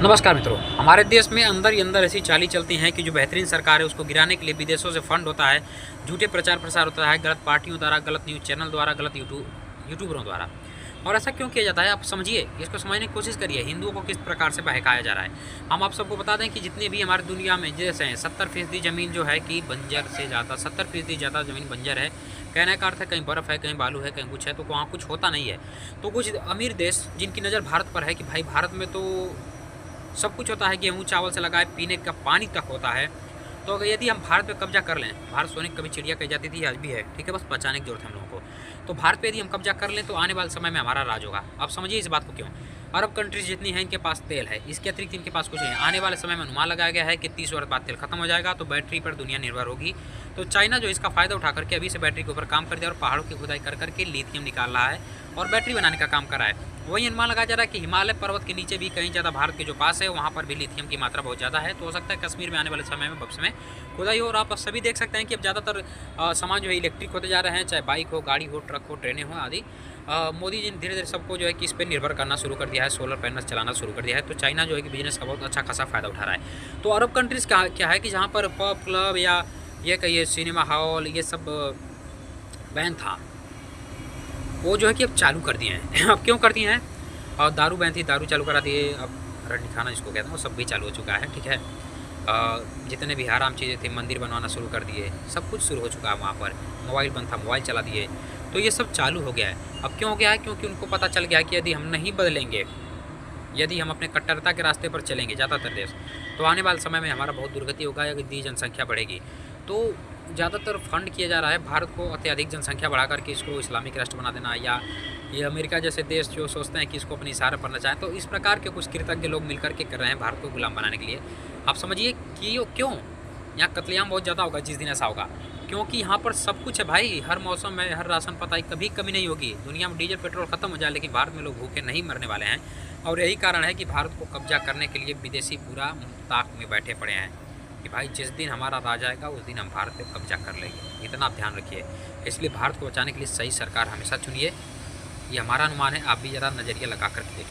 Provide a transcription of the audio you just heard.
नमस्कार मित्रों, हमारे देश में अंदर ही अंदर ऐसी चाली चलती हैं कि जो बेहतरीन सरकार है उसको गिराने के लिए विदेशों से फंड होता है, झूठे प्रचार प्रसार होता है, गलत पार्टियों द्वारा, गलत न्यूज़ चैनल द्वारा, गलत यूट्यूबरों द्वारा। और ऐसा क्यों किया जाता है, आप समझिए, इसको समझने की कोशिश करिए। हिंदुओं को किस प्रकार से बहकाया जा रहा है। हम आप सबको बता दें कि जितने भी हमारी दुनिया में जैसे हैं 70% ज़मीन जो है कि बंजर से ज़्यादा 70% ज़्यादा ज़मीन बंजर है। कहने का अर्थ है कहीं बर्फ़ है, कहीं बालू है, कहीं कुछ है, तो वहाँ कुछ होता नहीं है। तो कुछ अमीर देश जिनकी नज़र भारत पर है कि भाई भारत में तो सब कुछ होता है, गेहूँ चावल से लगाए पीने का पानी तक होता है। तो अगर यदि हम भारत पे कब्जा कर लें, भारत सोने की कभी चिड़िया कही जाती थी, आज भी है, ठीक है, बस बचाने की जरूरत है हम लोगों को। तो भारत पे यदि हम कब्जा कर लें तो आने वाले समय में हमारा राज होगा। आप समझिए इस बात को क्यों। अरब कंट्रीज जितनी हैं इनके पास तेल है, इसके अतिरिक्त इनके पास कुछ नहीं है। आने वाले समय में अनुमान लगाया गया है कि 30 वर्ष बाद तेल खत्म हो जाएगा, तो बैटरी पर दुनिया निर्भर होगी। तो चाइना जो इसका फ़ायदा उठा करके अभी से बैटरी के ऊपर काम कर दिया और पहाड़ों की खुदाई कर करके लिथियम निकाल रहा है और बैटरी बनाने का काम कर रहा है। वही अनुमान लगाया जा रहा है कि हिमालय पर्वत के नीचे भी कहीं ज़्यादा भारत के जो पास है वहाँ पर भी लिथियम की मात्रा बहुत ज़्यादा है। तो हो सकता है कश्मीर में आने वाले समय में भविष्य में खुदाई हो। और आप सभी देख सकते हैं कि अब ज़्यादातर सामान जो है इलेक्ट्रिक होते जा रहे हैं, चाहे बाइक हो, गाड़ी हो, ट्रक हो, ट्रेनें हो आदि। मोदी जी ने धीरे धीरे सबको जो है कि इस पर निर्भर करना शुरू कर दिया है, सोलर पैनल चलाना शुरू कर दिया है। तो चाइना जो है कि बिजनेस का बहुत अच्छा खासा फ़ायदा उठा रहा है। तो अरब कंट्रीज़ का क्या है कि जहाँ पर पब क्लब या ये कहिए सिनेमा हॉल ये सब बैन था, वो जो है कि अब चालू कर दिए हैं। अब क्यों कर दिए हैं। और दारू बैन थी, दारू चालू करा दिए। अब रंडी खाना जिसको कहते हैं वो सब भी चालू हो चुका है, ठीक है। जितने भी हराम चीज़ें थी, मंदिर बनवाना शुरू कर दिए, सब कुछ शुरू हो चुका है वहाँ पर। मोबाइल बंद था, मोबाइल चला दिए। तो ये सब चालू हो गया है। अब क्यों हो गया है, क्योंकि उनको पता चल गया है कि यदि हम नहीं बदलेंगे, यदि हम अपने कट्टरता के रास्ते पर चलेंगे ज़्यादातर देश, तो आने वाले समय में हमारा बहुत दुर्गति होगा। यदि जनसंख्या बढ़ेगी तो ज़्यादातर फंड किया जा रहा है भारत को अत्यधिक जनसंख्या बढ़ा करके इसको इस्लामिक राष्ट्र बना देना, या ये अमेरिका जैसे देश जो सोचते हैं कि इसको अपनी सहारा बनना चाहें, तो इस प्रकार के कुछ कृतज्ञ लोग मिलकर के कर रहे हैं भारत को गुलाम बनाने के लिए। आप समझिए कि क्यों यहाँ कत्लेआम बहुत ज़्यादा होगा जिस दिन ऐसा होगा, क्योंकि यहाँ पर सब कुछ है भाई। हर मौसम में हर राशन पता है, कभी कमी नहीं होगी। दुनिया में डीजल पेट्रोल खत्म हो जाए लेकिन भारत में लोग भूखे नहीं मरने वाले हैं। और यही कारण है कि भारत को कब्जा करने के लिए विदेशी पूरा ताक में बैठे पड़े हैं कि भाई जिस दिन हमारा राज आएगा उस दिन हम भारत पे कब्जा कर लेंगे। इतना आप ध्यान रखिए। इसलिए भारत को बचाने के लिए सही सरकार हमेशा चुनिए। ये हमारा अनुमान है, आप भी ज़रा नज़रिया लगा कर के देखिए।